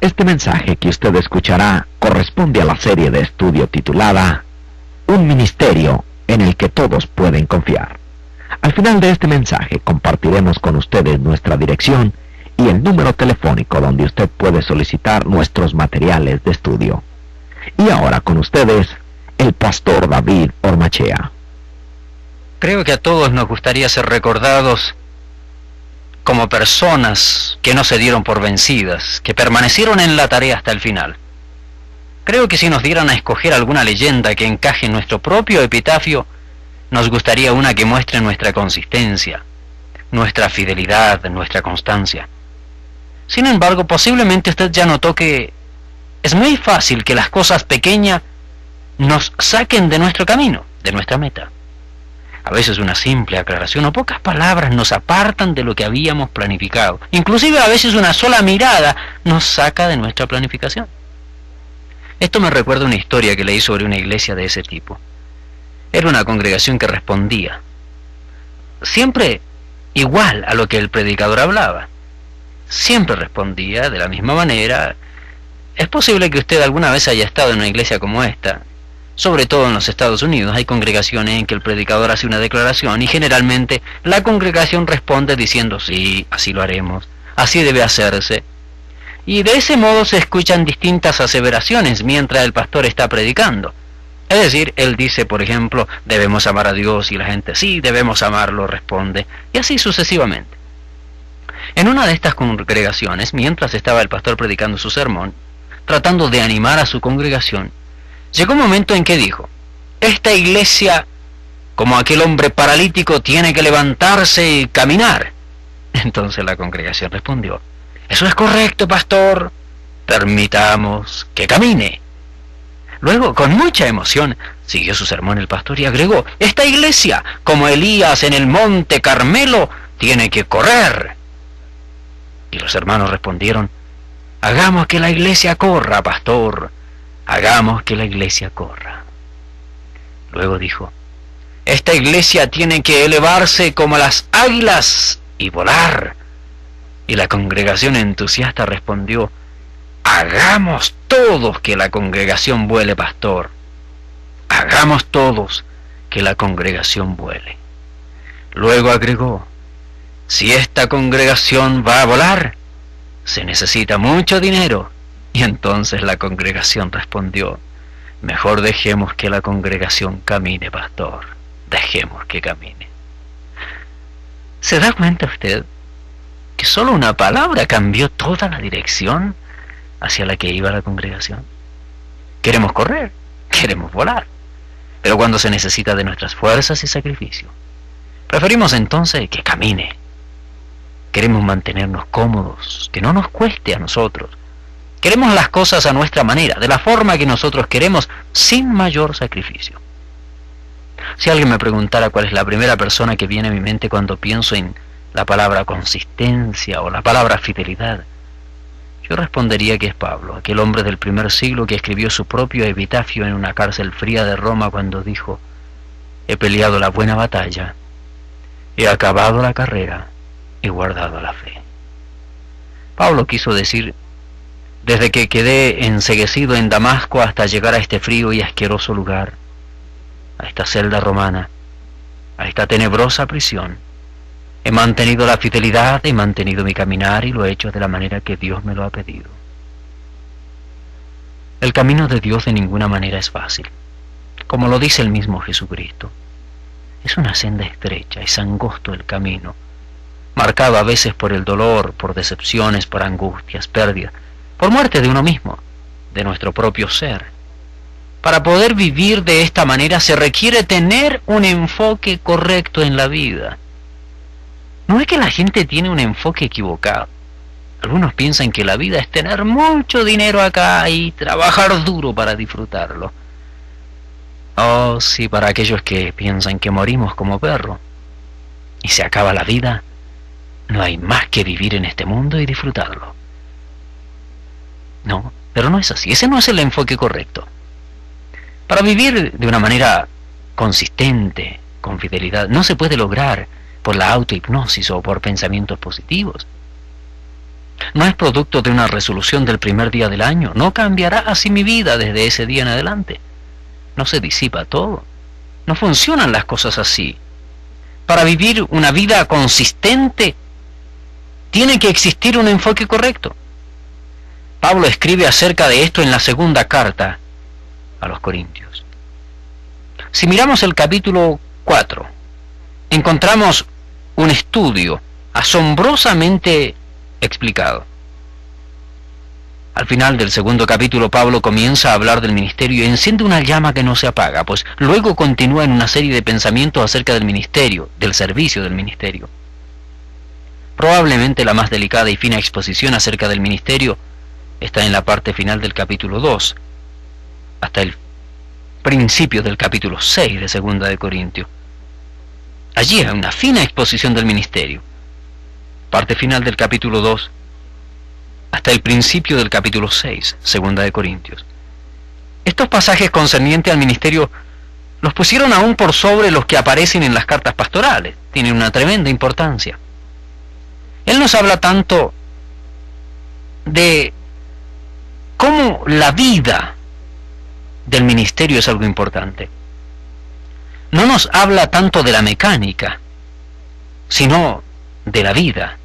Este mensaje que usted escuchará corresponde a la serie de estudio titulada Un ministerio en el que todos pueden confiar. Al final de este mensaje compartiremos con ustedes nuestra dirección y el número telefónico donde usted puede solicitar nuestros materiales de estudio. Y ahora con ustedes, el pastor David Ormachea. Creo que a todos nos gustaría ser recordados como personas que no se dieron por vencidas, que permanecieron en la tarea hasta el final. Creo que si nos dieran a escoger alguna leyenda que encaje en nuestro propio epitafio, nos gustaría una que muestre nuestra consistencia, nuestra fidelidad, nuestra constancia. Sin embargo, posiblemente usted ya notó que es muy fácil que las cosas pequeñas nos saquen de nuestro camino, de nuestra meta. A veces una simple aclaración o pocas palabras nos apartan de lo que habíamos planificado. Inclusive a veces una sola mirada nos saca de nuestra planificación. Esto me recuerda una historia que leí sobre una iglesia de ese tipo. Era una congregación que respondía siempre igual a lo que el predicador hablaba. Siempre respondía de la misma manera. Es posible que usted alguna vez haya estado en una iglesia como esta. Sobre todo en los Estados Unidos hay congregaciones en que el predicador hace una declaración y generalmente la congregación responde diciendo sí, así lo haremos, así debe hacerse. Y de ese modo se escuchan distintas aseveraciones mientras el pastor está predicando. Es decir, él dice, por ejemplo, debemos amar a Dios y la gente sí, debemos amarlo, responde, y así sucesivamente. En una de estas congregaciones, mientras estaba el pastor predicando su sermón, tratando de animar a su congregación, llegó un momento en que dijo, esta iglesia, como aquel hombre paralítico, tiene que levantarse y caminar. Entonces la congregación respondió, eso es correcto, pastor, permitamos que camine. Luego, con mucha emoción, siguió su sermón el pastor y agregó, esta iglesia, como Elías en el monte Carmelo, tiene que correr. Y los hermanos respondieron, hagamos que la iglesia corra, pastor. Hagamos que la iglesia corra. Luego dijo, esta iglesia tiene que elevarse como las águilas y volar. Y la congregación entusiasta respondió, hagamos todos que la congregación vuele, pastor. Hagamos todos que la congregación vuele. Luego agregó, si esta congregación va a volar, se necesita mucho dinero. Y entonces la congregación respondió, mejor dejemos que la congregación camine, pastor. Dejemos que camine. ¿Se da cuenta usted que solo una palabra cambió toda la dirección hacia la que iba la congregación? Queremos correr, queremos volar, pero cuando se necesita de nuestras fuerzas y sacrificio, preferimos entonces que camine. Queremos mantenernos cómodos, que no nos cueste a nosotros. Queremos las cosas a nuestra manera, de la forma que nosotros queremos, sin mayor sacrificio. Si alguien me preguntara cuál es la primera persona que viene a mi mente cuando pienso en la palabra consistencia o la palabra fidelidad, yo respondería que es Pablo, aquel hombre del primer siglo que escribió su propio epitafio en una cárcel fría de Roma cuando dijo, he peleado la buena batalla, he acabado la carrera, he guardado la fe. Pablo quiso decir, desde que quedé enceguecido en Damasco hasta llegar a este frío y asqueroso lugar, a esta celda romana, a esta tenebrosa prisión, he mantenido la fidelidad, he mantenido mi caminar y lo he hecho de la manera que Dios me lo ha pedido. El camino de Dios de ninguna manera es fácil, como lo dice el mismo Jesucristo. Es una senda estrecha, es angosto el camino, marcado a veces por el dolor, por decepciones, por angustias, pérdidas, por muerte de uno mismo, de nuestro propio ser. Para poder vivir de esta manera se requiere tener un enfoque correcto en la vida. No es que la gente tiene un enfoque equivocado. Algunos piensan que la vida es tener mucho dinero acá y trabajar duro para disfrutarlo. Oh, sí, para aquellos que piensan que morimos como perros y se acaba la vida, no hay más que vivir en este mundo y disfrutarlo. No, pero no es así. Ese no es el enfoque correcto. Para vivir de una manera consistente, con fidelidad, no se puede lograr por la autohipnosis o por pensamientos positivos. No es producto de una resolución del primer día del año. No cambiará así mi vida desde ese día en adelante. No se disipa todo. No funcionan las cosas así. Para vivir una vida consistente, tiene que existir un enfoque correcto. Pablo escribe acerca de esto en la segunda carta a los Corintios. Si miramos el capítulo 4, encontramos un estudio asombrosamente explicado. Al final del segundo capítulo, Pablo comienza a hablar del ministerio y enciende una llama que no se apaga, pues luego continúa en una serie de pensamientos acerca del ministerio, del servicio del ministerio. Probablemente la más delicada y fina exposición acerca del ministerio está en la parte final del capítulo 2, hasta el principio del capítulo 6 de Segunda de Corintios. Allí hay una fina exposición del ministerio. Parte final del capítulo 2, hasta el principio del capítulo 6, Segunda de Corintios. Estos pasajes concernientes al ministerio los pusieron aún por sobre los que aparecen en las cartas pastorales. Tienen una tremenda importancia. Él nos habla tanto de cómo la vida del ministerio es algo importante. No nos habla tanto de la mecánica, sino de la vida.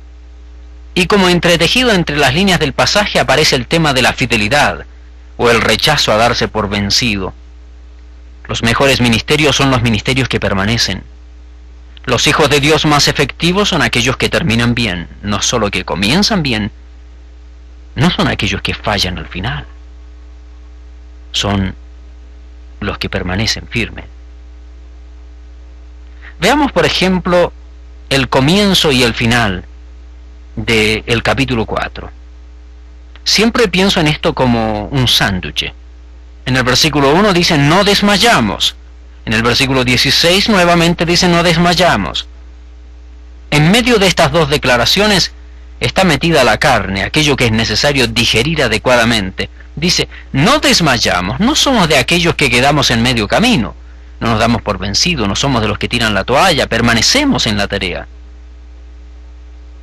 Y como entretejido entre las líneas del pasaje aparece el tema de la fidelidad o el rechazo a darse por vencido. Los mejores ministerios son los ministerios que permanecen. Los hijos de Dios más efectivos son aquellos que terminan bien, no solo que comienzan bien, no son aquellos que fallan al final, son los que permanecen firmes. Veamos, por ejemplo, el comienzo y el final del capítulo 4. Siempre pienso en esto como un sándwich. En el versículo 1 dice, no desmayamos. En el versículo 16 nuevamente dice, no desmayamos. En medio de estas dos declaraciones está metida la carne, aquello que es necesario digerir adecuadamente. Dice, no desmayamos, no somos de aquellos que quedamos en medio camino. No nos damos por vencidos, no somos de los que tiran la toalla, permanecemos en la tarea.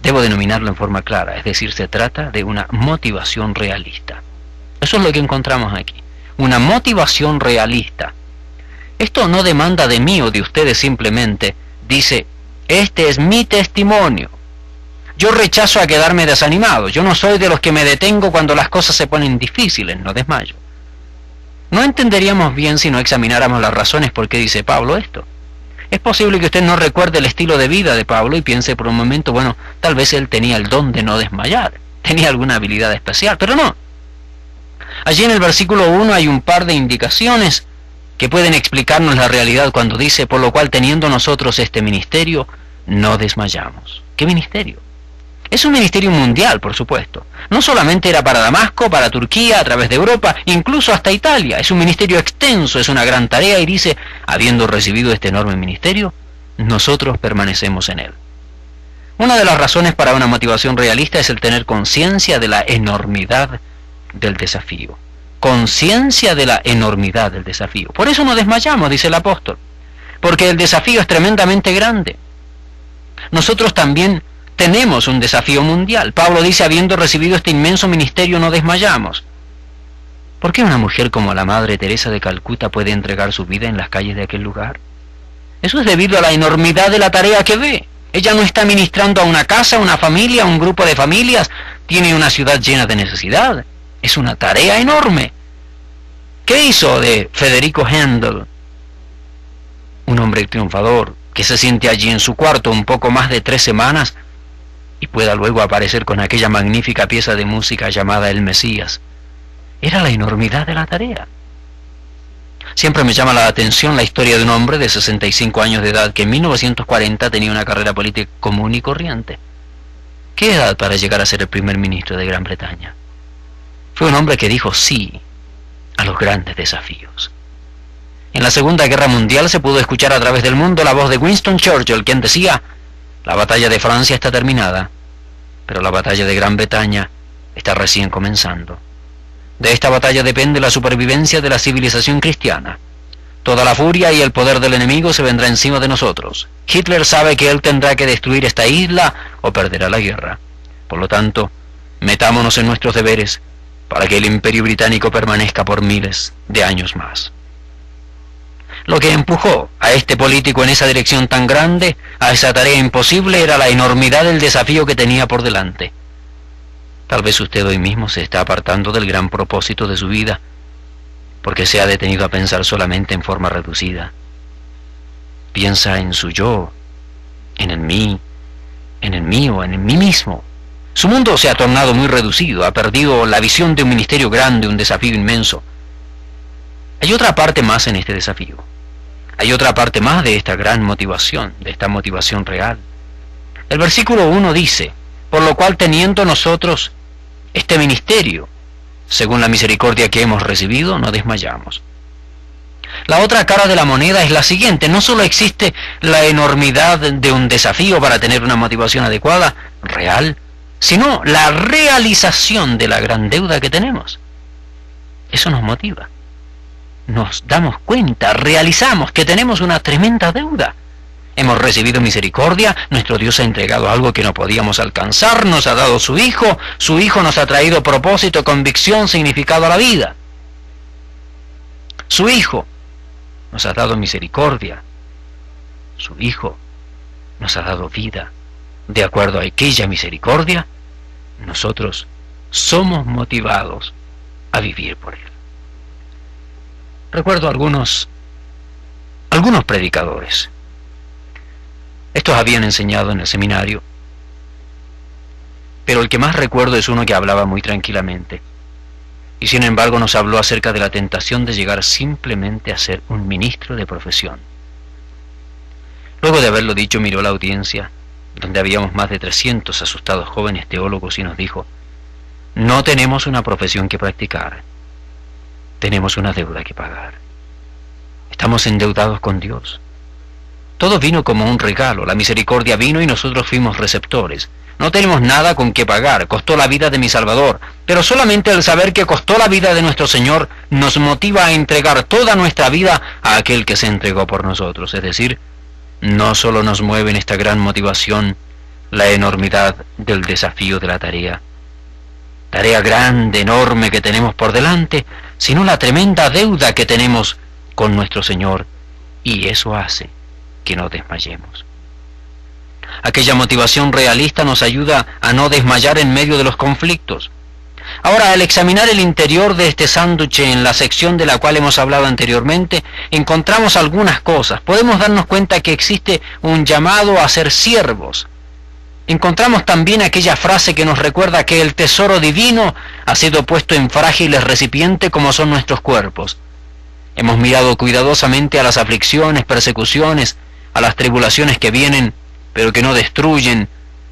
Debo denominarlo en forma clara, es decir, se trata de una motivación realista. Eso es lo que encontramos aquí, una motivación realista. Esto no demanda de mí o de ustedes simplemente, dice, este es mi testimonio. Yo rechazo a quedarme desanimado, yo no soy de los que me detengo cuando las cosas se ponen difíciles, no desmayo. No entenderíamos bien si no examináramos las razones por qué dice Pablo esto. Es posible que usted no recuerde el estilo de vida de Pablo y piense por un momento, bueno, tal vez él tenía el don de no desmayar, tenía alguna habilidad especial, pero no. Allí en el versículo 1 hay un par de indicaciones que pueden explicarnos la realidad cuando dice, por lo cual teniendo nosotros este ministerio, no desmayamos. ¿Qué ministerio? Es un ministerio mundial, por supuesto. No solamente era para Damasco, para Turquía, a través de Europa, incluso hasta Italia. Es un ministerio extenso, es una gran tarea y dice, habiendo recibido este enorme ministerio, nosotros permanecemos en él. Una de las razones para una motivación realista es el tener conciencia de la enormidad del desafío. Conciencia de la enormidad del desafío. Por eso no desmayamos, dice el apóstol, porque el desafío es tremendamente grande. Nosotros también tenemos un desafío mundial. Pablo dice, habiendo recibido este inmenso ministerio, no desmayamos. ¿Por qué una mujer como la Madre Teresa de Calcuta puede entregar su vida en las calles de aquel lugar? Eso es debido a la enormidad de la tarea que ve. Ella no está ministrando a una casa, a una familia, a un grupo de familias. Tiene una ciudad llena de necesidad. Es una tarea enorme. ¿Qué hizo de Federico Händel? Un hombre triunfador que se siente allí en su cuarto un poco más de 3 semanas y pueda luego aparecer con aquella magnífica pieza de música llamada El Mesías. Era la enormidad de la tarea. Siempre me llama la atención la historia de un hombre de 65 años de edad que en 1940 tenía una carrera política común y corriente. ¿Qué edad para llegar a ser el primer ministro de Gran Bretaña? Fue un hombre que dijo sí a los grandes desafíos. En la Segunda Guerra Mundial se pudo escuchar a través del mundo la voz de Winston Churchill, quien decía, la batalla de Francia está terminada, pero la batalla de Gran Bretaña está recién comenzando. De esta batalla depende la supervivencia de la civilización cristiana. Toda la furia y el poder del enemigo se vendrá encima de nosotros. Hitler sabe que él tendrá que destruir esta isla o perderá la guerra. Por lo tanto, Metámonos en nuestros deberes para que el Imperio Británico permanezca por miles de años más. Lo que empujó a este político en esa dirección tan grande, a esa tarea imposible, era la enormidad del desafío que tenía por delante. Tal vez usted hoy mismo se está apartando del gran propósito de su vida, porque se ha detenido a pensar solamente en forma reducida. Piensa en su yo, en el mí, en el mío, en mí mismo. Su mundo se ha tornado muy reducido, ha perdido la visión de un ministerio grande, un desafío inmenso. Hay otra parte más en este desafío. Hay otra parte más de esta gran motivación, de esta motivación real. El versículo 1 dice, por lo cual teniendo nosotros este ministerio, según la misericordia que hemos recibido, no desmayamos. La otra cara de la moneda es la siguiente: no solo existe la enormidad de un desafío para tener una motivación adecuada, real, sino la realización de la gran deuda que tenemos. Eso nos motiva. Nos damos cuenta, realizamos que tenemos una tremenda deuda. Hemos recibido misericordia, nuestro Dios ha entregado algo que no podíamos alcanzar, nos ha dado su Hijo nos ha traído propósito, convicción, significado a la vida. Su Hijo nos ha dado misericordia, su Hijo nos ha dado vida. De acuerdo a aquella misericordia, nosotros somos motivados a vivir por Él. Recuerdo algunos predicadores. Estos habían enseñado en el seminario, pero el que más recuerdo es uno que hablaba muy tranquilamente, y sin embargo nos habló acerca de la tentación de llegar simplemente a ser un ministro de profesión. Luego de haberlo dicho, miró la audiencia, donde habíamos más de 300 asustados jóvenes teólogos, y nos dijo: no tenemos una profesión que practicar, tenemos una deuda que pagar. Estamos endeudados con Dios. Todo vino como un regalo, la misericordia vino y nosotros fuimos receptores. No tenemos nada con qué pagar, costó la vida de mi Salvador, pero solamente el saber que costó la vida de nuestro Señor nos motiva a entregar toda nuestra vida a aquel que se entregó por nosotros. Es decir, no solo nos mueve en esta gran motivación la enormidad del desafío de la tarea grande, enorme que tenemos por delante, sino la tremenda deuda que tenemos con nuestro Señor, y eso hace que no desmayemos. Aquella motivación realista nos ayuda a no desmayar en medio de los conflictos. Ahora, al examinar el interior de este sándwich en la sección de la cual hemos hablado anteriormente, encontramos algunas cosas. Podemos darnos cuenta que existe un llamado a ser siervos. Encontramos también aquella frase que nos recuerda que el tesoro divino ha sido puesto en frágiles recipientes como son nuestros cuerpos. Hemos mirado cuidadosamente a las aflicciones, persecuciones, a las tribulaciones que vienen, pero que no destruyen,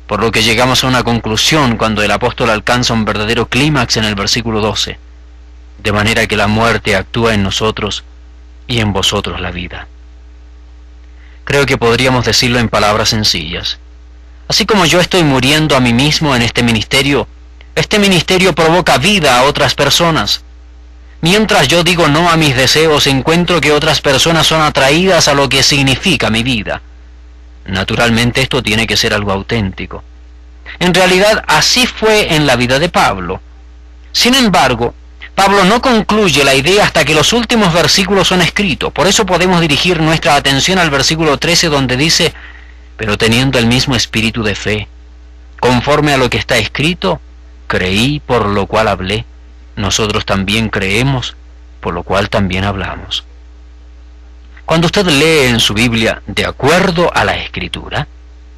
por lo que llegamos a una conclusión cuando el apóstol alcanza un verdadero clímax en el versículo 12, de manera que la muerte actúa en nosotros y en vosotros la vida. Creo que podríamos decirlo en palabras sencillas. Así como yo estoy muriendo a mí mismo en este ministerio provoca vida a otras personas. Mientras yo digo no a mis deseos, encuentro que otras personas son atraídas a lo que significa mi vida. Naturalmente esto tiene que ser algo auténtico. En realidad así fue en la vida de Pablo. Sin embargo, Pablo no concluye la idea hasta que los últimos versículos son escritos. Por eso podemos dirigir nuestra atención al versículo 13, donde dice: pero teniendo el mismo espíritu de fe, conforme a lo que está escrito, creí, por lo cual hablé. Nosotros también creemos, por lo cual también hablamos. Cuando usted lee en su Biblia de acuerdo a la Escritura,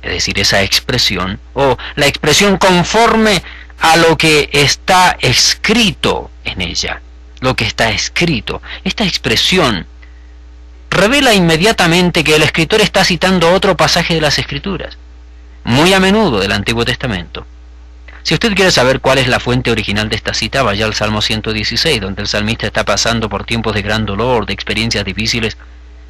es decir, esa expresión, o la expresión conforme a lo que está escrito en ella, lo que está escrito, esta expresión revela inmediatamente que el escritor está citando otro pasaje de las Escrituras, muy a menudo del Antiguo Testamento. Si usted quiere saber cuál es la fuente original de esta cita, vaya al Salmo 116, donde el salmista está pasando por tiempos de gran dolor, de experiencias difíciles,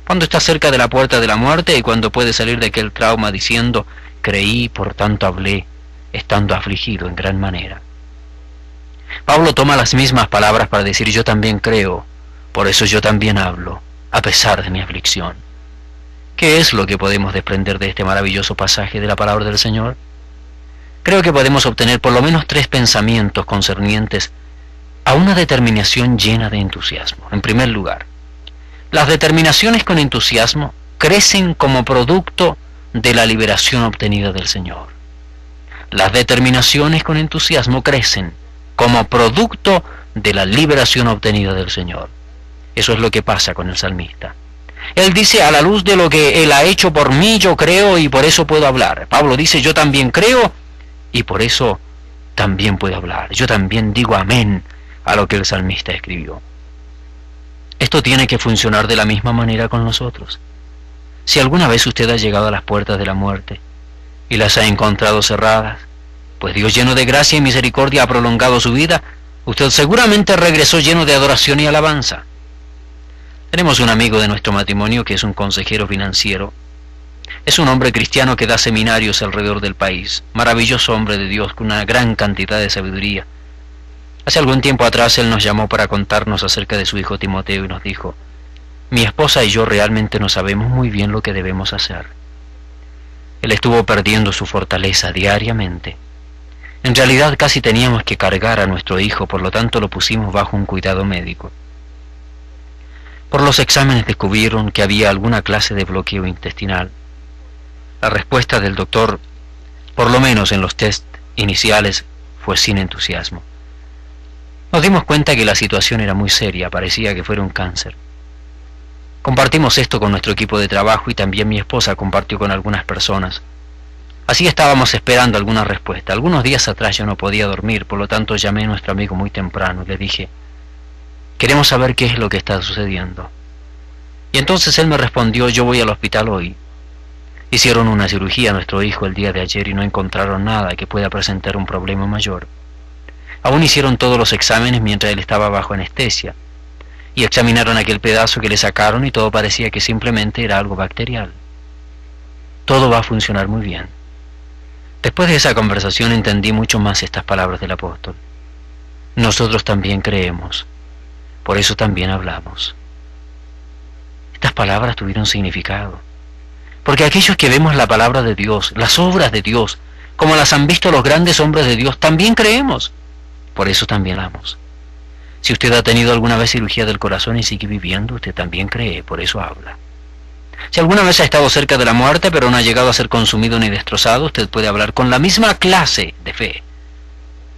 cuando está cerca de la puerta de la muerte y cuando puede salir de aquel trauma diciendo: creí, por tanto hablé, estando afligido en gran manera. Pablo toma las mismas palabras para decir: yo también creo, por eso yo también hablo, a pesar de mi aflicción. ¿Qué es lo que podemos desprender de este maravilloso pasaje de la palabra del Señor? creo que podemos obtener por lo menos 3 pensamientos concernientes a una determinación llena de entusiasmo. En primer lugar, las determinaciones con entusiasmo crecen como producto de la liberación obtenida del Señor. Las determinaciones con entusiasmo crecen como producto de la liberación obtenida del Señor. Eso es lo que pasa con el salmista. Él dice, a la luz de lo que Él ha hecho por mí, yo creo y por eso puedo hablar. Pablo dice, yo también creo y por eso también puedo hablar. Yo también digo amén a lo que el salmista escribió. Esto tiene que funcionar de la misma manera con nosotros. Si alguna vez usted ha llegado a las puertas de la muerte y las ha encontrado cerradas, pues Dios lleno de gracia y misericordia ha prolongado su vida, usted seguramente regresó lleno de adoración y alabanza. Tenemos un amigo de nuestro matrimonio que es un consejero financiero. Es un hombre cristiano que da seminarios alrededor del país. Maravilloso hombre de Dios con una gran cantidad de sabiduría. Hace algún tiempo atrás él nos llamó para contarnos acerca de su hijo Timoteo y nos dijo, mi esposa y yo realmente no sabemos muy bien lo que debemos hacer. Él estuvo perdiendo su fortaleza diariamente. En realidad casi teníamos que cargar a nuestro hijo, por lo tanto lo pusimos bajo un cuidado médico. Por los exámenes descubrieron que había alguna clase de bloqueo intestinal. La respuesta del doctor, por lo menos en los test iniciales, fue sin entusiasmo. Nos dimos cuenta que la situación era muy seria, parecía que fuera un cáncer. Compartimos esto con nuestro equipo de trabajo y también mi esposa compartió con algunas personas. Así estábamos esperando alguna respuesta. Algunos días atrás yo no podía dormir, por lo tanto llamé a nuestro amigo muy temprano y le dije, queremos saber qué es lo que está sucediendo. Y entonces él me respondió, yo voy al hospital hoy. Hicieron una cirugía a nuestro hijo el día de ayer y no encontraron nada que pueda presentar un problema mayor. Aún hicieron todos los exámenes mientras él estaba bajo anestesia. Y examinaron aquel pedazo que le sacaron y todo parecía que simplemente era algo bacterial. Todo va a funcionar muy bien. Después de esa conversación entendí mucho más estas palabras del apóstol. Nosotros también creemos, por eso también hablamos. Estas palabras tuvieron significado, porque aquellos que vemos la palabra de Dios, las obras de Dios, como las han visto los grandes hombres de Dios, también creemos, por eso también hablamos. Si usted ha tenido alguna vez cirugía del corazón y sigue viviendo, usted también cree, por eso habla. Si alguna vez ha estado cerca de la muerte, pero no ha llegado a ser consumido ni destrozado, usted puede hablar con la misma clase de fe.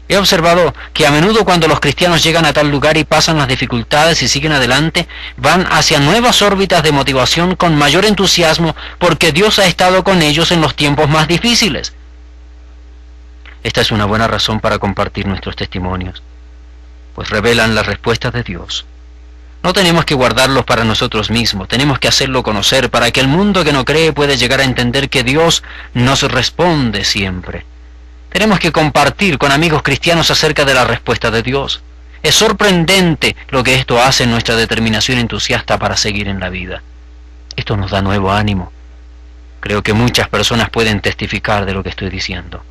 He observado que a menudo cuando los cristianos llegan a tal lugar y pasan las dificultades y siguen adelante, van hacia nuevas órbitas de motivación con mayor entusiasmo porque Dios ha estado con ellos en los tiempos más difíciles. Esta es una buena razón para compartir nuestros testimonios, pues revelan las respuestas de Dios. No tenemos que guardarlos para nosotros mismos, tenemos que hacerlo conocer para que el mundo que no cree pueda llegar a entender que Dios nos responde siempre. Tenemos que compartir con amigos cristianos acerca de la respuesta de Dios. Es sorprendente lo que esto hace en nuestra determinación entusiasta para seguir en la vida. Esto nos da nuevo ánimo. Creo que muchas personas pueden testificar de lo que estoy diciendo.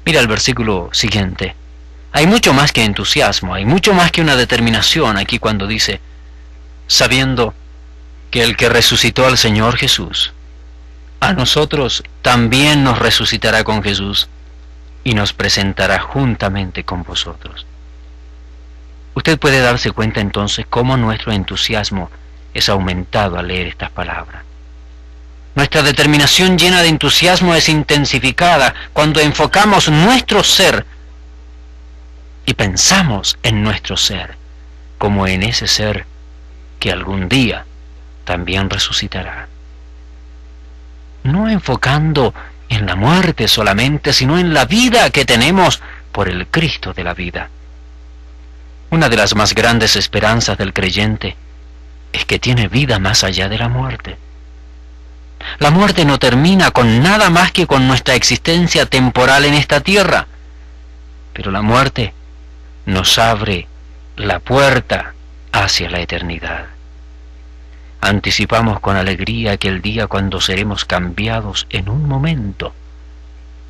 Mira el versículo siguiente. Hay mucho más que entusiasmo, hay mucho más que una determinación aquí cuando dice, sabiendo que el que resucitó al Señor Jesús, a nosotros también nos resucitará con Jesús y nos presentará juntamente con vosotros. Usted puede darse cuenta entonces cómo nuestro entusiasmo es aumentado al leer estas palabras. Nuestra determinación llena de entusiasmo es intensificada cuando enfocamos nuestro ser y pensamos en nuestro ser, como en ese ser que algún día también resucitará. No enfocando en la muerte solamente, sino en la vida que tenemos por el Cristo de la vida. Una de las más grandes esperanzas del creyente es que tiene vida más allá de la muerte. La muerte no termina con nada más que con nuestra existencia temporal en esta tierra, pero la muerte nos abre la puerta hacia la eternidad. Anticipamos con alegría aquel día cuando seremos cambiados en un momento,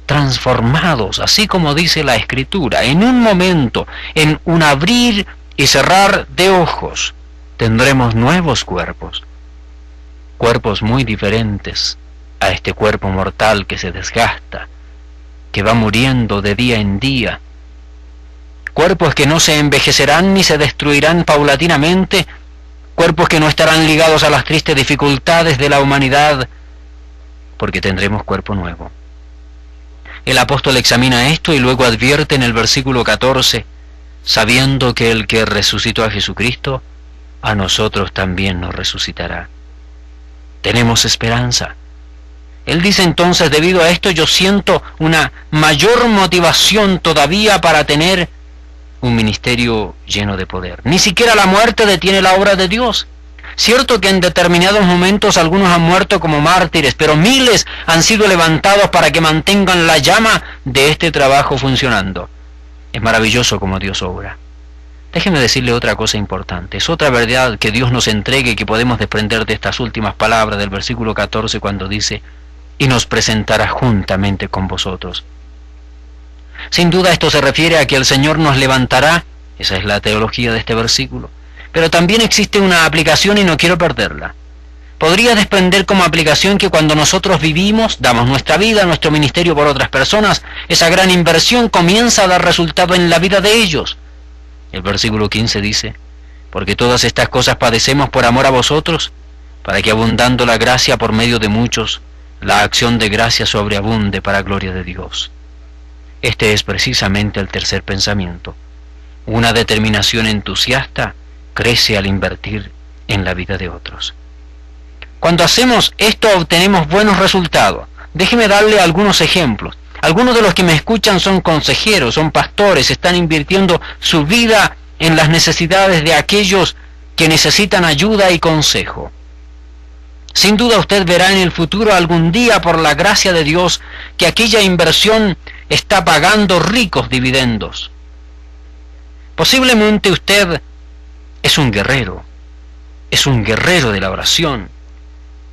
transformados, así como dice la Escritura, en un momento, en un abrir y cerrar de ojos, tendremos nuevos cuerpos, cuerpos muy diferentes a este cuerpo mortal que se desgasta, que va muriendo de día en día, cuerpos que no se envejecerán ni se destruirán paulatinamente, cuerpos que no estarán ligados a las tristes dificultades de la humanidad, porque tendremos cuerpo nuevo. El apóstol examina esto y luego advierte en el versículo 14, sabiendo que el que resucitó a Jesucristo, a nosotros también nos resucitará. Tenemos esperanza. Él dice entonces, debido a esto yo siento una mayor motivación todavía para tener un ministerio lleno de poder. Ni siquiera la muerte detiene la obra de Dios. Cierto que en determinados momentos algunos han muerto como mártires, pero miles han sido levantados para que mantengan la llama de este trabajo funcionando. Es maravilloso como Dios obra. Déjeme decirle otra cosa importante. Es otra verdad que Dios nos entregue y que podemos desprender de estas últimas palabras del versículo 14 cuando dice, y nos presentará juntamente con vosotros. Sin duda esto se refiere a que el Señor nos levantará, esa es la teología de este versículo, pero también existe una aplicación y no quiero perderla. Podría desprender como aplicación que cuando nosotros vivimos, damos nuestra vida, nuestro ministerio por otras personas, esa gran inversión comienza a dar resultado en la vida de ellos. El versículo 15 dice, porque todas estas cosas padecemos por amor a vosotros, para que abundando la gracia por medio de muchos, la acción de gracia sobreabunde para gloria de Dios. Este es precisamente el tercer pensamiento. Una determinación entusiasta crece al invertir en la vida de otros. Cuando hacemos esto obtenemos buenos resultados. Déjeme darle algunos ejemplos. Algunos de los que me escuchan son consejeros, son pastores, están invirtiendo su vida en las necesidades de aquellos que necesitan ayuda y consejo. Sin duda usted verá en el futuro algún día, por la gracia de Dios, que aquella inversión está pagando ricos dividendos. Posiblemente usted es un guerrero de la oración.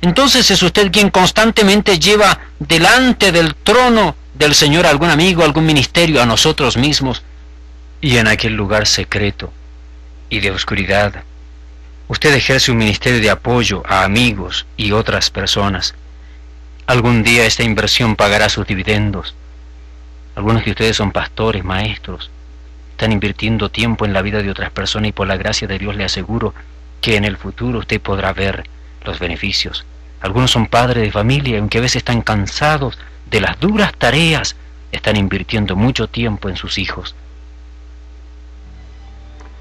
Entonces es usted quien constantemente lleva delante del trono del Señor a algún amigo, algún ministerio, a nosotros mismos, y en aquel lugar secreto y de oscuridad, usted ejerce un ministerio de apoyo a amigos y otras personas. Algún día esta inversión pagará sus dividendos. Algunos de ustedes son pastores, maestros, están invirtiendo tiempo en la vida de otras personas y por la gracia de Dios le aseguro que en el futuro usted podrá ver los beneficios. Algunos son padres de familia y aunque a veces están cansados de las duras tareas, están invirtiendo mucho tiempo en sus hijos.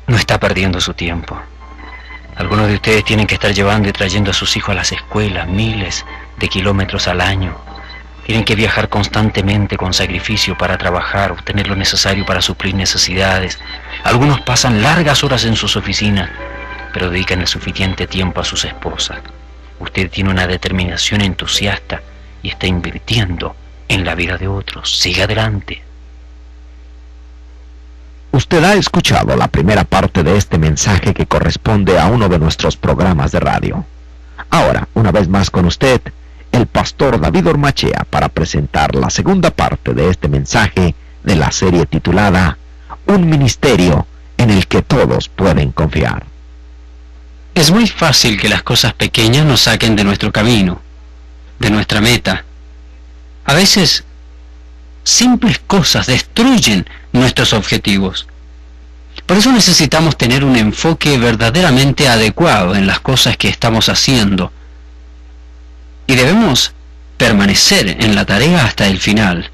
No está perdiendo su tiempo. Algunos de ustedes tienen que estar llevando y trayendo a sus hijos a las escuelas, miles de kilómetros al año. Tienen que viajar constantemente con sacrificio para trabajar, obtener lo necesario para suplir necesidades. Algunos pasan largas horas en sus oficinas, pero dedican el suficiente tiempo a sus esposas. Usted tiene una determinación entusiasta y está invirtiendo en la vida de otros. Siga adelante. Usted ha escuchado la primera parte de este mensaje que corresponde a uno de nuestros programas de radio. Ahora, una vez más con usted, el pastor David Ormachea para presentar la segunda parte de este mensaje de la serie titulada Un ministerio en el que todos pueden confiar. Es muy fácil que las cosas pequeñas nos saquen de nuestro camino, de nuestra meta. A veces, simples cosas destruyen nuestros objetivos. Por eso necesitamos tener un enfoque verdaderamente adecuado en las cosas que estamos haciendo. Y debemos permanecer en la tarea hasta el final.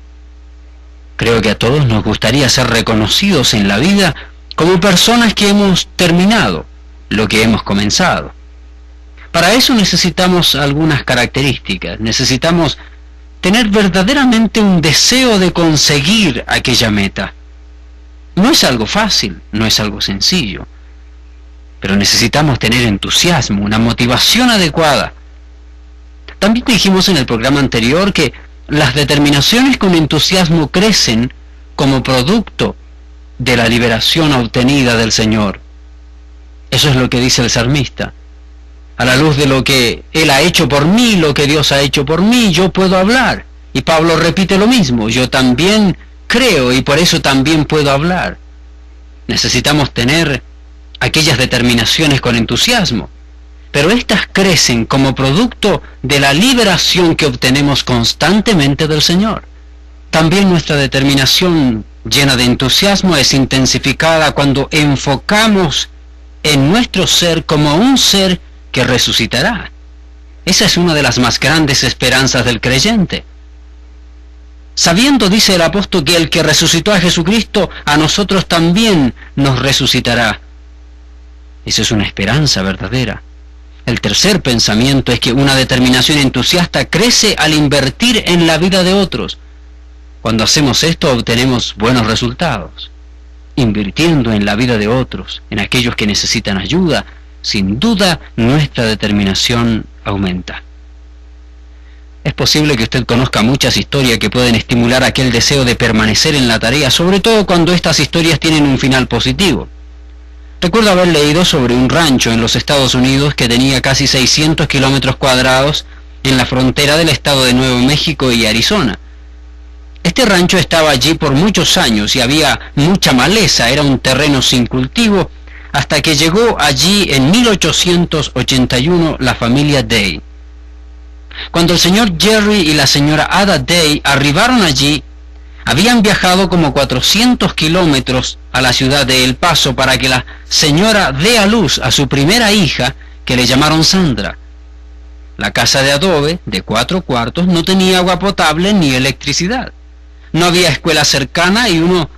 Creo que a todos nos gustaría ser reconocidos en la vida como personas que hemos terminado lo que hemos comenzado. Para eso necesitamos algunas características. Necesitamos tener verdaderamente un deseo de conseguir aquella meta. No es algo fácil, no es algo sencillo, pero necesitamos tener entusiasmo, una motivación adecuada. También dijimos en el programa anterior que las determinaciones con entusiasmo crecen como producto de la liberación obtenida del Señor. Eso es lo que dice el salmista. A la luz de lo que Él ha hecho por mí, lo que Dios ha hecho por mí, yo puedo hablar. Y Pablo repite lo mismo, yo también creo y por eso también puedo hablar. Necesitamos tener aquellas determinaciones con entusiasmo, pero estas crecen como producto de la liberación que obtenemos constantemente del Señor. También nuestra determinación llena de entusiasmo es intensificada cuando enfocamos en nuestro ser como un ser que resucitará. Esa es una de las más grandes esperanzas del creyente. Sabiendo, dice el apóstol, que el que resucitó a Jesucristo, a nosotros también nos resucitará. Esa es una esperanza verdadera. El tercer pensamiento es que una determinación entusiasta crece al invertir en la vida de otros. Cuando hacemos esto obtenemos buenos resultados. Invirtiendo en la vida de otros, en aquellos que necesitan ayuda, sin duda nuestra determinación aumenta. Es posible que usted conozca muchas historias que pueden estimular aquel deseo de permanecer en la tarea, sobre todo cuando estas historias tienen un final positivo. Recuerdo haber leído sobre un rancho en los Estados Unidos que tenía casi 600 kilómetros cuadrados en la frontera del estado de Nuevo México y Arizona. Este rancho estaba allí por muchos años y había mucha maleza, era un terreno sin cultivo, hasta que llegó allí en 1881 la familia Day. Cuando el señor Jerry y la señora Ada Day arribaron allí, habían viajado como 400 kilómetros a la ciudad de El Paso para que la señora dé a luz a su primera hija, que le llamaron Sandra. La casa de adobe, de 4 cuartos, no tenía agua potable ni electricidad. No había escuela cercana y uno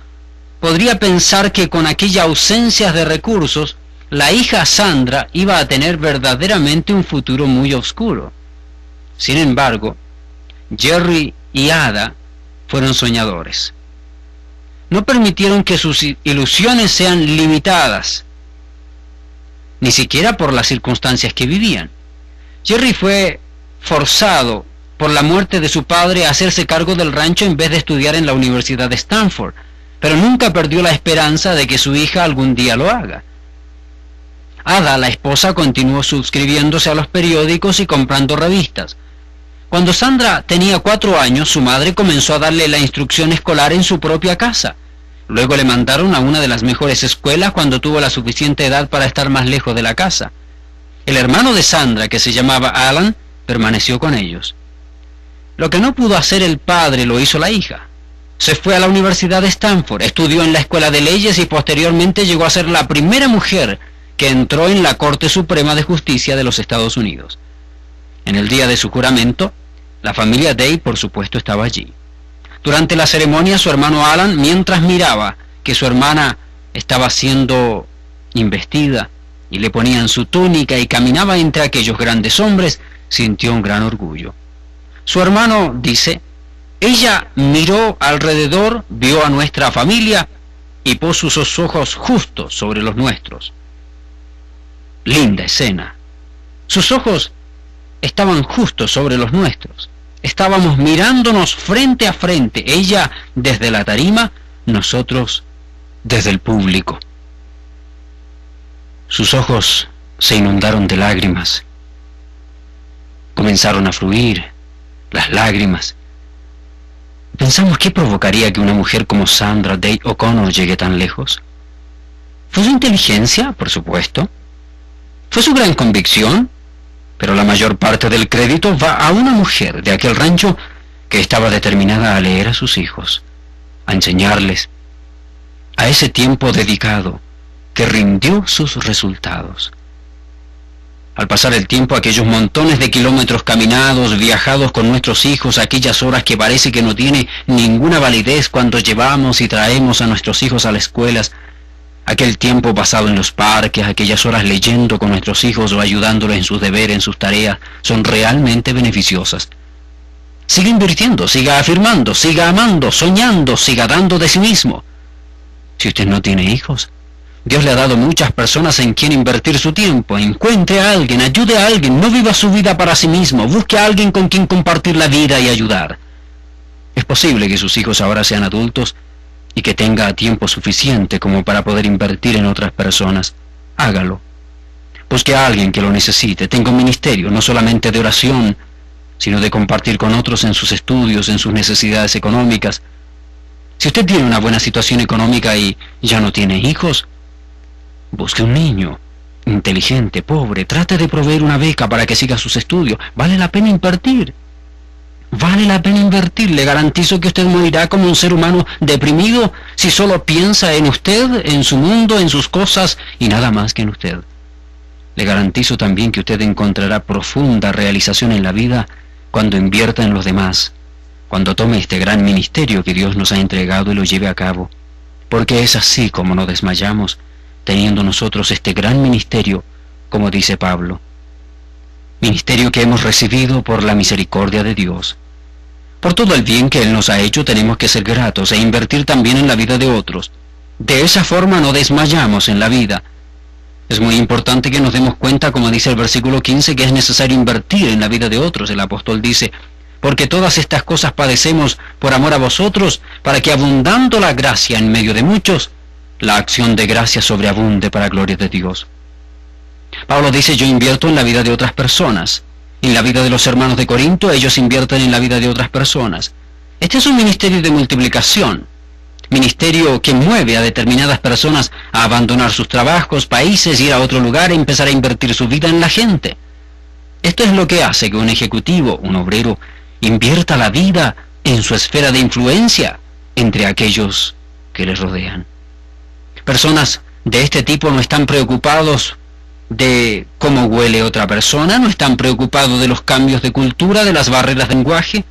podría pensar que con aquella ausencia de recursos, la hija Sandra iba a tener verdaderamente un futuro muy oscuro. Sin embargo, Jerry y Ada fueron soñadores. No permitieron que sus ilusiones sean limitadas, ni siquiera por las circunstancias que vivían. Jerry fue forzado por la muerte de su padre a hacerse cargo del rancho en vez de estudiar en la Universidad de Stanford, pero nunca perdió la esperanza de que su hija algún día lo haga. Ada, la esposa, continuó suscribiéndose a los periódicos y comprando revistas. Cuando Sandra tenía 4 años, su madre comenzó a darle la instrucción escolar en su propia casa. Luego le mandaron a una de las mejores escuelas cuando tuvo la suficiente edad para estar más lejos de la casa. El hermano de Sandra, que se llamaba Alan, permaneció con ellos. Lo que no pudo hacer el padre lo hizo la hija. Se fue a la Universidad de Stanford, estudió en la Escuela de Leyes y posteriormente llegó a ser la primera mujer que entró en la Corte Suprema de Justicia de los Estados Unidos. En el día de su juramento, la familia Day, por supuesto, estaba allí. Durante la ceremonia, su hermano Alan, mientras miraba que su hermana estaba siendo investida y le ponían su túnica y caminaba entre aquellos grandes hombres, sintió un gran orgullo. Su hermano dice: ella miró alrededor, vio a nuestra familia y puso sus ojos justos sobre los nuestros. Linda escena. Sus ojos estaban justos sobre los nuestros. Estábamos mirándonos frente a frente, ella desde la tarima, nosotros desde el público. Sus ojos se inundaron de lágrimas. Comenzaron a fluir las lágrimas. Pensamos, ¿qué provocaría que una mujer como Sandra Day O'Connor llegue tan lejos? ¿Fue su inteligencia? Por supuesto. ¿Fue su gran convicción? Pero la mayor parte del crédito va a una mujer de aquel rancho que estaba determinada a leer a sus hijos, a enseñarles, a ese tiempo dedicado que rindió sus resultados. Al pasar el tiempo, aquellos montones de kilómetros caminados, viajados con nuestros hijos, aquellas horas que parece que no tiene ninguna validez cuando llevamos y traemos a nuestros hijos a las escuelas, aquel tiempo pasado en los parques, aquellas horas leyendo con nuestros hijos o ayudándolos en sus deberes, en sus tareas, son realmente beneficiosas. Siga invirtiendo, siga afirmando, siga amando, soñando, siga dando de sí mismo. Si usted no tiene hijos, Dios le ha dado muchas personas en quien invertir su tiempo. Encuentre a alguien, ayude a alguien, no viva su vida para sí mismo, busque a alguien con quien compartir la vida y ayudar. Es posible que sus hijos ahora sean adultos y que tenga tiempo suficiente como para poder invertir en otras personas. Hágalo. Busque a alguien que lo necesite. Tenga un ministerio, no solamente de oración, sino de compartir con otros en sus estudios, en sus necesidades económicas. Si usted tiene una buena situación económica y ya no tiene hijos, busque un niño inteligente, pobre, trate de proveer una beca para que siga sus estudios. Vale la pena invertir. Vale la pena invertir. Le garantizo que usted morirá como un ser humano deprimido si solo piensa en usted, en su mundo, en sus cosas y nada más que en usted. Le garantizo también que usted encontrará profunda realización en la vida cuando invierta en los demás, cuando tome este gran ministerio que Dios nos ha entregado y lo lleve a cabo. Porque es así como no desmayamos, teniendo nosotros este gran ministerio, como dice Pablo. Ministerio que hemos recibido por la misericordia de Dios. Por todo el bien que Él nos ha hecho tenemos que ser gratos e invertir también en la vida de otros. De esa forma no desmayamos en la vida. Es muy importante que nos demos cuenta, como dice el versículo 15, que es necesario invertir en la vida de otros. El apóstol dice, porque todas estas cosas padecemos por amor a vosotros, para que abundando la gracia en medio de muchos, la acción de gracia sobreabunde para gloria de Dios. Pablo dice, yo invierto en la vida de otras personas. En la vida de los hermanos de Corinto, ellos invierten en la vida de otras personas. Este es un ministerio de multiplicación. Ministerio que mueve a determinadas personas a abandonar sus trabajos, países, ir a otro lugar e empezar a invertir su vida en la gente. Esto es lo que hace que un ejecutivo, un obrero, invierta la vida en su esfera de influencia entre aquellos que les rodean. Personas de este tipo no están preocupados de cómo huele otra persona, no están preocupados de los cambios de cultura, de las barreras de lenguaje.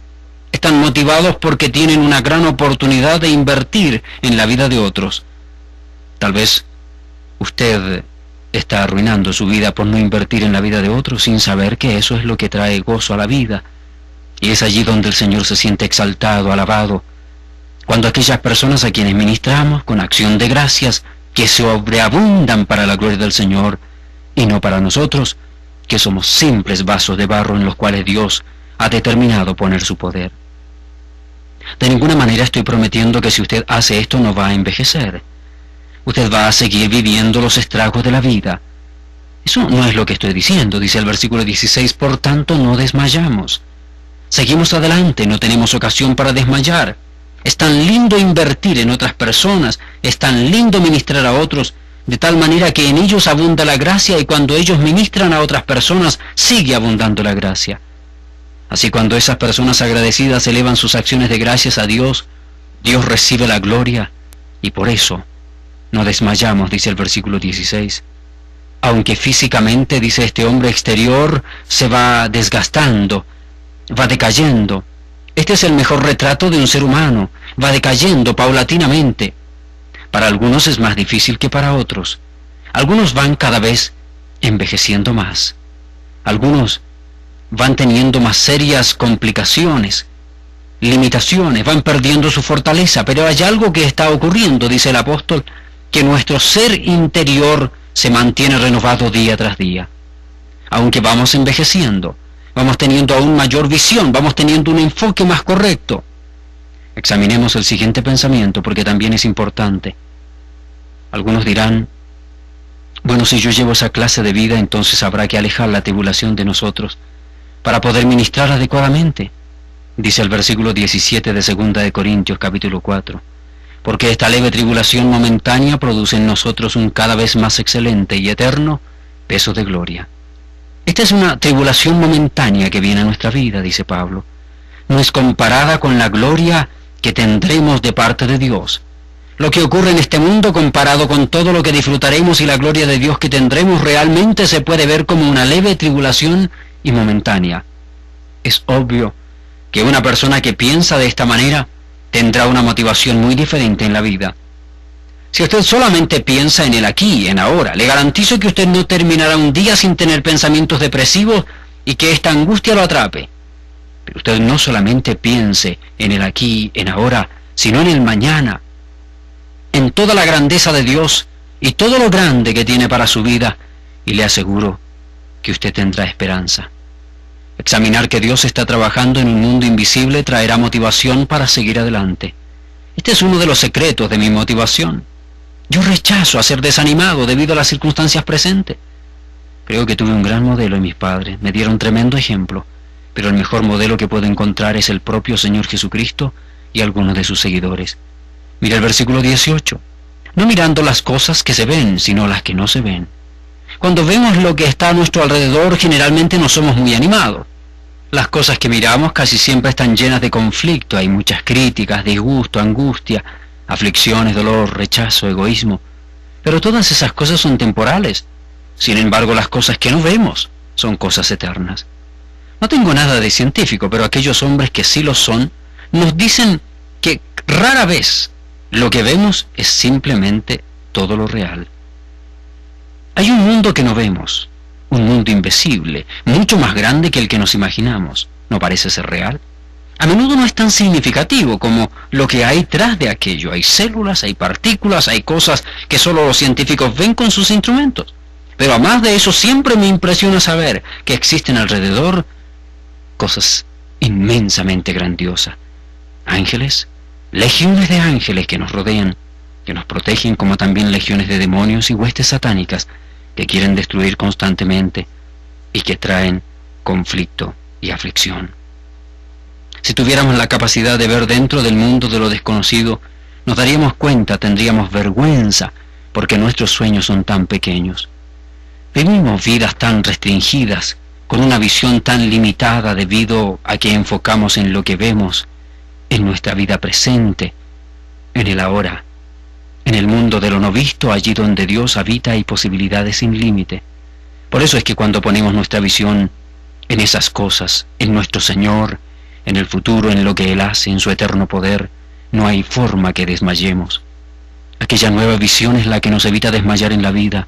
Están motivados porque tienen una gran oportunidad de invertir en la vida de otros. Tal vez usted está arruinando su vida por no invertir en la vida de otros sin saber que eso es lo que trae gozo a la vida. Y es allí donde el Señor se siente exaltado, alabado, cuando aquellas personas a quienes ministramos con acción de gracias que sobreabundan para la gloria del Señor y no para nosotros, que somos simples vasos de barro en los cuales Dios ha determinado poner su poder. De ninguna manera estoy prometiendo que si usted hace esto no va a envejecer. Usted va a seguir viviendo los estragos de la vida. Eso no es lo que estoy diciendo, dice el versículo 16, por tanto no desmayamos. Seguimos adelante, no tenemos ocasión para desmayar. Es tan lindo invertir en otras personas, es tan lindo ministrar a otros, de tal manera que en ellos abunda la gracia y cuando ellos ministran a otras personas, sigue abundando la gracia. Así cuando esas personas agradecidas elevan sus acciones de gracias a Dios, Dios recibe la gloria y por eso no desmayamos, dice el versículo 16. Aunque físicamente, dice este hombre exterior, se va desgastando, va decayendo. Este es el mejor retrato de un ser humano, va decayendo paulatinamente. Para algunos es más difícil que para otros. Algunos van cada vez envejeciendo más. Algunos van teniendo más serias complicaciones, limitaciones, van perdiendo su fortaleza, pero hay algo que está ocurriendo, dice el apóstol, que nuestro ser interior se mantiene renovado día tras día. Aunque vamos envejeciendo, vamos teniendo aún mayor visión, vamos teniendo un enfoque más correcto. Examinemos el siguiente pensamiento porque también es importante. Algunos dirán, bueno, si yo llevo esa clase de vida, entonces habrá que alejar la tribulación de nosotros para poder ministrar adecuadamente. Dice el versículo 17 de 2 de Corintios capítulo 4. Porque esta leve tribulación momentánea produce en nosotros un cada vez más excelente y eterno peso de gloria. Esta es una tribulación momentánea que viene a nuestra vida, dice Pablo. No es comparada con la gloria que tendremos de parte de Dios. Lo que ocurre en este mundo comparado con todo lo que disfrutaremos y la gloria de Dios que tendremos realmente se puede ver como una leve tribulación y momentánea. Es obvio que una persona que piensa de esta manera tendrá una motivación muy diferente en la vida. Si usted solamente piensa en el aquí, en ahora, le garantizo que usted no terminará un día sin tener pensamientos depresivos y que esta angustia lo atrape. Pero usted no solamente piense en el aquí, en ahora, sino en el mañana, en toda la grandeza de Dios y todo lo grande que tiene para su vida, y le aseguro que usted tendrá esperanza. Examinar que Dios está trabajando en un mundo invisible traerá motivación para seguir adelante. Este es uno de los secretos de mi motivación. Yo rechazo a ser desanimado debido a las circunstancias presentes. Creo que tuve un gran modelo en mis padres, me dieron tremendo ejemplo, pero el mejor modelo que puedo encontrar es el propio Señor Jesucristo y algunos de sus seguidores. Mira el versículo 18. No mirando las cosas que se ven, sino las que no se ven. Cuando vemos lo que está a nuestro alrededor, generalmente no somos muy animados. Las cosas que miramos casi siempre están llenas de conflicto, hay muchas críticas, disgusto, angustia, aflicciones, dolor, rechazo, egoísmo. Pero todas esas cosas son temporales. Sin embargo, las cosas que no vemos son cosas eternas. No tengo nada de científico, pero aquellos hombres que sí lo son, nos dicen que rara vez lo que vemos es simplemente todo lo real. Hay un mundo que no vemos, un mundo invisible, mucho más grande que el que nos imaginamos. ¿No parece ser real? A menudo no es tan significativo como lo que hay tras de aquello. Hay células, hay partículas, hay cosas que solo los científicos ven con sus instrumentos. Pero además de eso, siempre me impresiona saber que existen alrededor cosas inmensamente grandiosas. Ángeles, legiones de ángeles que nos rodean, que nos protegen, como también legiones de demonios y huestes satánicas que quieren destruir constantemente y que traen conflicto y aflicción. Si tuviéramos la capacidad de ver dentro del mundo de lo desconocido, nos daríamos cuenta, tendríamos vergüenza, porque nuestros sueños son tan pequeños. Vivimos vidas tan restringidas, con una visión tan limitada debido a que enfocamos en lo que vemos, en nuestra vida presente, en el ahora. En el mundo de lo no visto, allí donde Dios habita, hay posibilidades sin límite. Por eso es que cuando ponemos nuestra visión en esas cosas, en nuestro Señor, en el futuro, en lo que Él hace, en su eterno poder, no hay forma que desmayemos. Aquella nueva visión es la que nos evita desmayar en la vida,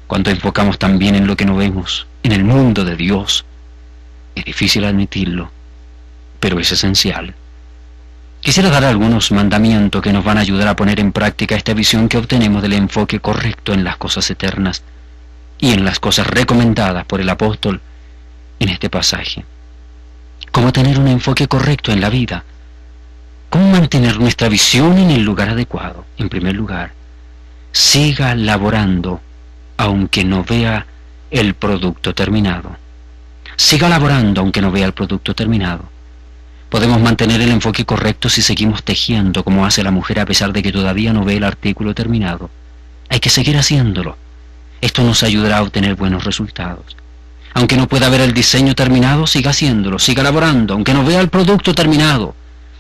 cuando enfocamos también en lo que no vemos, en el mundo de Dios. Es difícil admitirlo, pero es esencial. Quisiera dar algunos mandamientos que nos van a ayudar a poner en práctica esta visión que obtenemos del enfoque correcto en las cosas eternas y en las cosas recomendadas por el apóstol en este pasaje. ¿Cómo tener un enfoque correcto en la vida? ¿Cómo mantener nuestra visión en el lugar adecuado? En primer lugar, siga laborando aunque no vea el producto terminado. Siga laborando aunque no vea el producto terminado. Podemos mantener el enfoque correcto si seguimos tejiendo como hace la mujer a pesar de que todavía no ve el artículo terminado. Hay que seguir haciéndolo. Esto nos ayudará a obtener buenos resultados. Aunque no pueda ver el diseño terminado, siga haciéndolo, siga laborando, aunque no vea el producto terminado.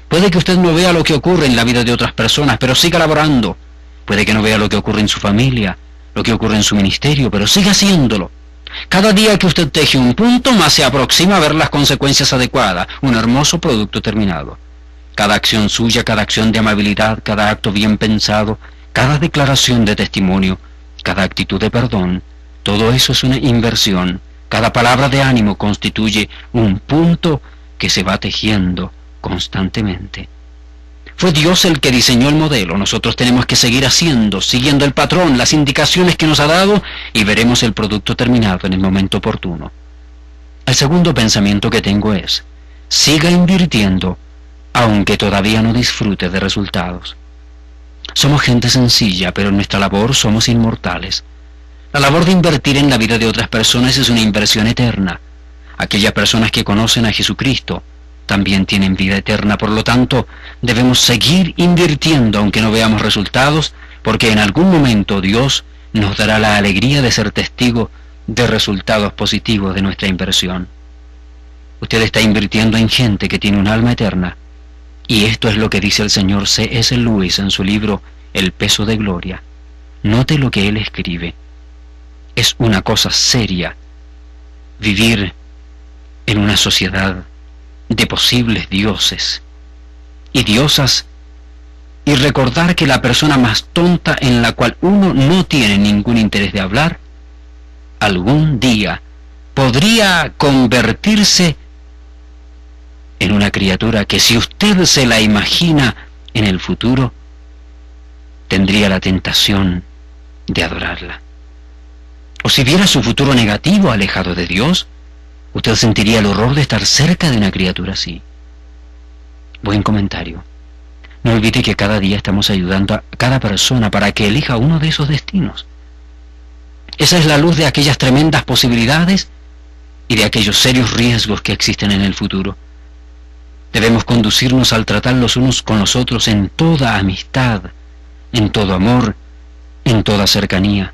Puede que usted no vea lo que ocurre en la vida de otras personas, pero siga laborando. Puede que no vea lo que ocurre en su familia, lo que ocurre en su ministerio, pero siga haciéndolo. Cada día que usted teje un punto, más se aproxima a ver las consecuencias adecuadas, un hermoso producto terminado. Cada acción suya, cada acción de amabilidad, cada acto bien pensado, cada declaración de testimonio, cada actitud de perdón, todo eso es una inversión. Cada palabra de ánimo constituye un punto que se va tejiendo constantemente. Fue Dios el que diseñó el modelo. Nosotros tenemos que seguir haciendo, siguiendo el patrón, las indicaciones que nos ha dado, y veremos el producto terminado en el momento oportuno. El segundo pensamiento que tengo es, siga invirtiendo, aunque todavía no disfrute de resultados. Somos gente sencilla, pero en nuestra labor somos inmortales. La labor de invertir en la vida de otras personas es una inversión eterna. Aquellas personas que conocen a Jesucristo también tienen vida eterna, por lo tanto, debemos seguir invirtiendo aunque no veamos resultados, porque en algún momento Dios nos dará la alegría de ser testigo de resultados positivos de nuestra inversión. Usted está invirtiendo en gente que tiene un alma eterna, y esto es lo que dice el señor C.S. Lewis en su libro El peso de gloria. Note lo que él escribe. Es una cosa seria vivir en una sociedad de posibles dioses y diosas y recordar que la persona más tonta en la cual uno no tiene ningún interés de hablar, algún día podría convertirse en una criatura que, si usted se la imagina en el futuro, tendría la tentación de adorarla. O si viera su futuro negativo, alejado de Dios, usted sentiría el horror de estar cerca de una criatura así. Buen comentario. No olvide que cada día estamos ayudando a cada persona para que elija uno de esos destinos. Esa es la luz de aquellas tremendas posibilidades y de aquellos serios riesgos que existen en el futuro. Debemos conducirnos al tratar los unos con los otros en toda amistad, en todo amor, en toda cercanía.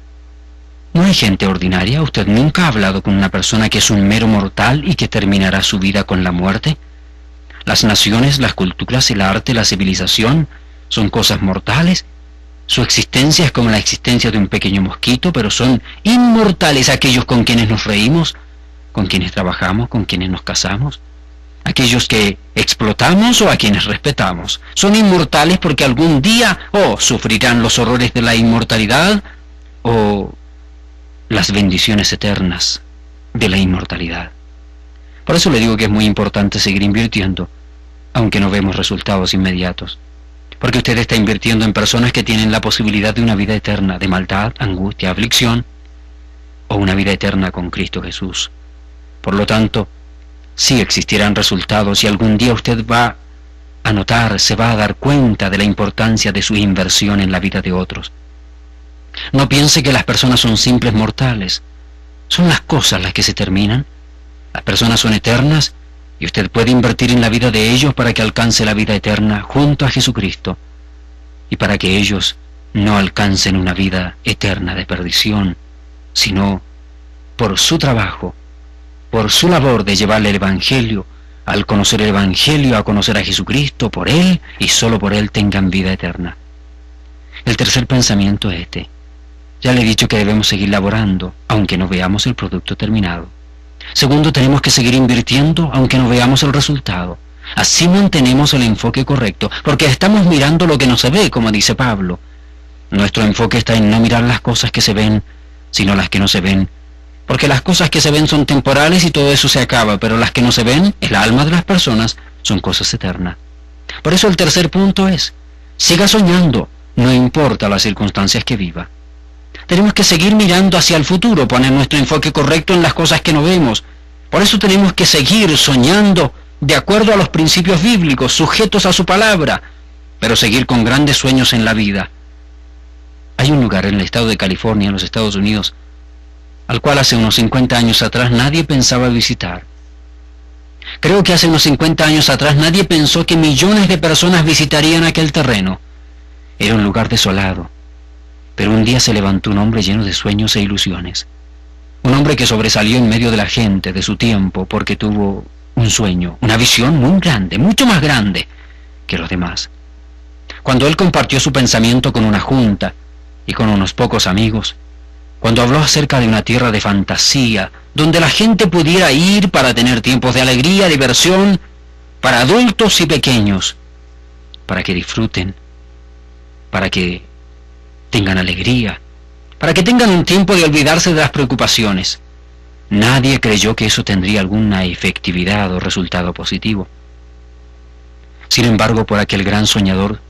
No hay gente ordinaria. ¿Usted nunca ha hablado con una persona que es un mero mortal y que terminará su vida con la muerte? Las naciones, las culturas, el arte, la civilización son cosas mortales. Su existencia es como la existencia de un pequeño mosquito, pero son inmortales aquellos con quienes nos reímos, con quienes trabajamos, con quienes nos casamos, aquellos que explotamos o a quienes respetamos. Son inmortales porque algún día sufrirán los horrores de la inmortalidad o las bendiciones eternas de la inmortalidad. Por eso le digo que es muy importante seguir invirtiendo, aunque no vemos resultados inmediatos. Porque usted está invirtiendo en personas que tienen la posibilidad de una vida eterna, de maldad, angustia, aflicción, o una vida eterna con Cristo Jesús. Por lo tanto, sí existirán resultados y algún día usted va a notar, se va a dar cuenta de la importancia de su inversión en la vida de otros. No piense que las personas son simples mortales. Son las cosas las que se terminan. Las personas son eternas y usted puede invertir en la vida de ellos para que alcance la vida eterna junto a Jesucristo y para que ellos no alcancen una vida eterna de perdición, sino por su trabajo, por su labor de llevarle el Evangelio, al conocer el Evangelio, a conocer a Jesucristo, por Él y solo por Él tengan vida eterna. El tercer pensamiento es este. Ya le he dicho que debemos seguir laborando, aunque no veamos el producto terminado. Segundo, tenemos que seguir invirtiendo, aunque no veamos el resultado. Así mantenemos el enfoque correcto, porque estamos mirando lo que no se ve, como dice Pablo. Nuestro enfoque está en no mirar las cosas que se ven, sino las que no se ven. Porque las cosas que se ven son temporales y todo eso se acaba, pero las que no se ven, el alma de las personas, son cosas eternas. Por eso el tercer punto es, siga soñando, no importa las circunstancias que viva. Tenemos que seguir mirando hacia el futuro, poner nuestro enfoque correcto en las cosas que no vemos. Por eso tenemos que seguir soñando de acuerdo a los principios bíblicos, sujetos a su palabra, pero seguir con grandes sueños en la vida. Hay un lugar en el estado de California, en los Estados Unidos, al cual hace unos 50 años atrás nadie pensaba visitar. Creo que hace unos 50 años atrás nadie pensó que millones de personas visitarían aquel terreno. Era un lugar desolado. Pero un día se levantó un hombre lleno de sueños e ilusiones. Un hombre que sobresalió en medio de la gente de su tiempo porque tuvo un sueño, una visión muy grande, mucho más grande que los demás. Cuando él compartió su pensamiento con una junta y con unos pocos amigos, cuando habló acerca de una tierra de fantasía, donde la gente pudiera ir para tener tiempos de alegría, diversión, para adultos y pequeños, para que disfruten, para que tengan alegría, para que tengan un tiempo de olvidarse de las preocupaciones. Nadie creyó que eso tendría alguna efectividad o resultado positivo. Sin embargo, por aquel gran soñador,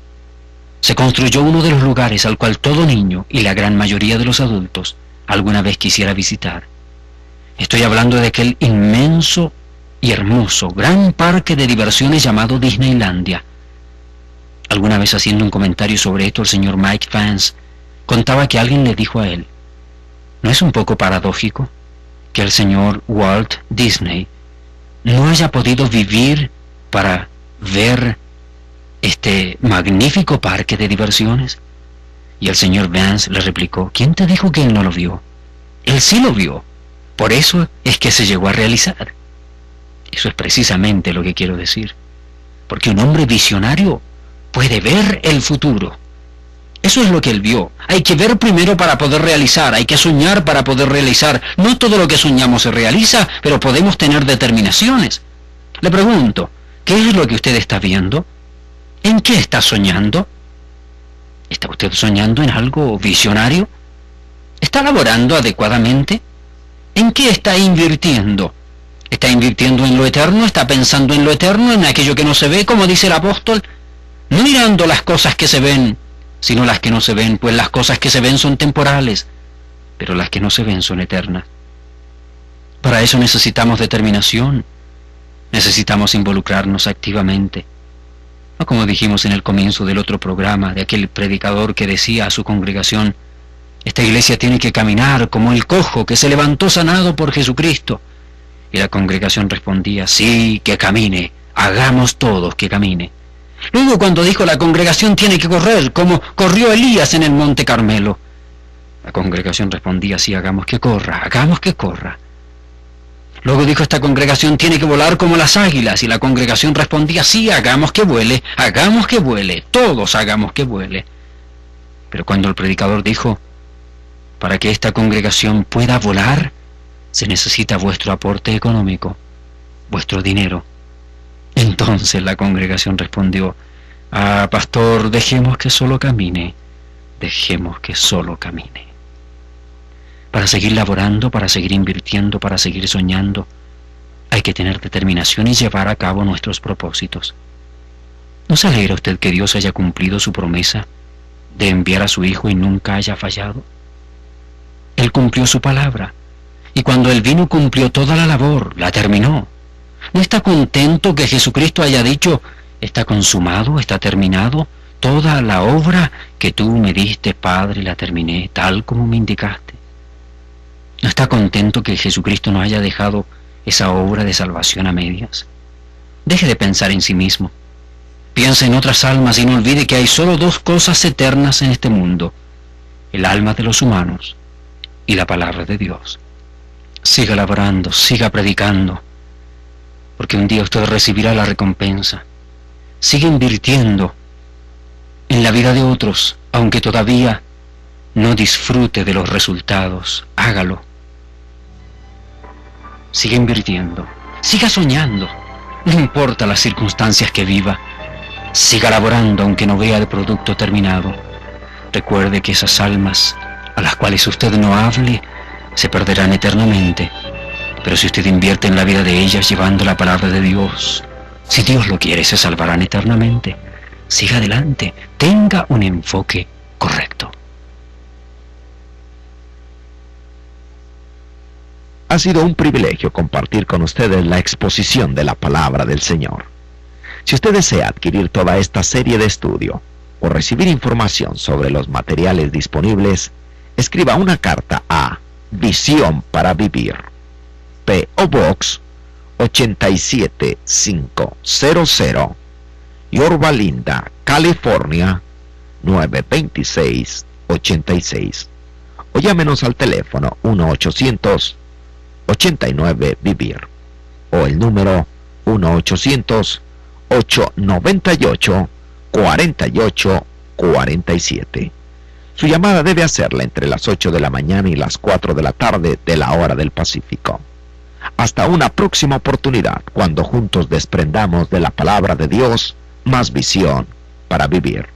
se construyó uno de los lugares al cual todo niño y la gran mayoría de los adultos alguna vez quisiera visitar. Estoy hablando de aquel inmenso y hermoso gran parque de diversiones llamado Disneylandia. Alguna vez haciendo un comentario sobre esto, el señor Mike Vance contaba que alguien le dijo a él, ¿no es un poco paradójico que el señor Walt Disney no haya podido vivir para ver este magnífico parque de diversiones? Y el señor Vance le replicó, ¿quién te dijo que él no lo vio? Él sí lo vio. Por eso es que se llegó a realizar. Eso es precisamente lo que quiero decir. Porque un hombre visionario puede ver el futuro. Eso es lo que él vio. Hay que ver primero para poder realizar, hay que soñar para poder realizar. No todo lo que soñamos se realiza, pero podemos tener determinaciones. Le pregunto, ¿qué es lo que usted está viendo? ¿En qué está soñando? ¿Está usted soñando en algo visionario? ¿Está laborando adecuadamente? ¿En qué está invirtiendo? ¿Está invirtiendo en lo eterno? ¿Está pensando en lo eterno, en aquello que no se ve, como dice el apóstol? No mirando las cosas que se ven, sino las que no se ven, pues las cosas que se ven son temporales, pero las que no se ven son eternas. Para eso necesitamos determinación, necesitamos involucrarnos activamente. No como dijimos en el comienzo del otro programa, de aquel predicador que decía a su congregación, esta iglesia tiene que caminar como el cojo que se levantó sanado por Jesucristo. Y la congregación respondía, sí, que camine, hagamos todos que camine. Luego cuando dijo la congregación tiene que correr, como corrió Elías en el Monte Carmelo. La congregación respondía, sí, hagamos que corra, hagamos que corra. Luego dijo esta congregación, tiene que volar como las águilas, y la congregación respondía, sí, hagamos que vuele, todos hagamos que vuele. Pero cuando el predicador dijo, para que esta congregación pueda volar, se necesita vuestro aporte económico, vuestro dinero. Entonces la congregación respondió, ah, pastor, dejemos que solo camine, dejemos que solo camine. Para seguir laborando, para seguir invirtiendo, para seguir soñando, hay que tener determinación y llevar a cabo nuestros propósitos. ¿No se alegra usted que Dios haya cumplido su promesa de enviar a su Hijo y nunca haya fallado? Él cumplió su palabra, y cuando Él vino cumplió toda la labor, la terminó. ¿No está contento que Jesucristo haya dicho, está consumado, está terminado? Toda la obra que tú me diste, Padre, la terminé, tal como me indicaste. ¿No está contento que Jesucristo no haya dejado esa obra de salvación a medias? Deje de pensar en sí mismo. Piensa en otras almas y no olvide que hay solo dos cosas eternas en este mundo: el alma de los humanos y la palabra de Dios. Siga laborando, siga predicando, porque un día usted recibirá la recompensa. Siga invirtiendo en la vida de otros, aunque todavía no disfrute de los resultados. Hágalo. Siga invirtiendo, siga soñando, no importa las circunstancias que viva. Siga laborando aunque no vea el producto terminado. Recuerde que esas almas a las cuales usted no hable se perderán eternamente, pero si usted invierte en la vida de ellas llevando la palabra de Dios, si Dios lo quiere, se salvarán eternamente. Siga adelante, tenga un enfoque correcto. Ha sido un privilegio compartir con ustedes la exposición de la palabra del Señor. Si usted desea adquirir toda esta serie de estudio o recibir información sobre los materiales disponibles, escriba una carta a Visión para Vivir, P.O. Box 87500, Yorba Linda, California 92686, o llámenos al teléfono 1-800-89-VIVIR o el número 1-800-898-4847. Su llamada debe hacerla entre las 8 de la mañana y las 4 de la tarde de la hora del Pacífico. Hasta una próxima oportunidad, cuando juntos desprendamos de la palabra de Dios más visión para vivir.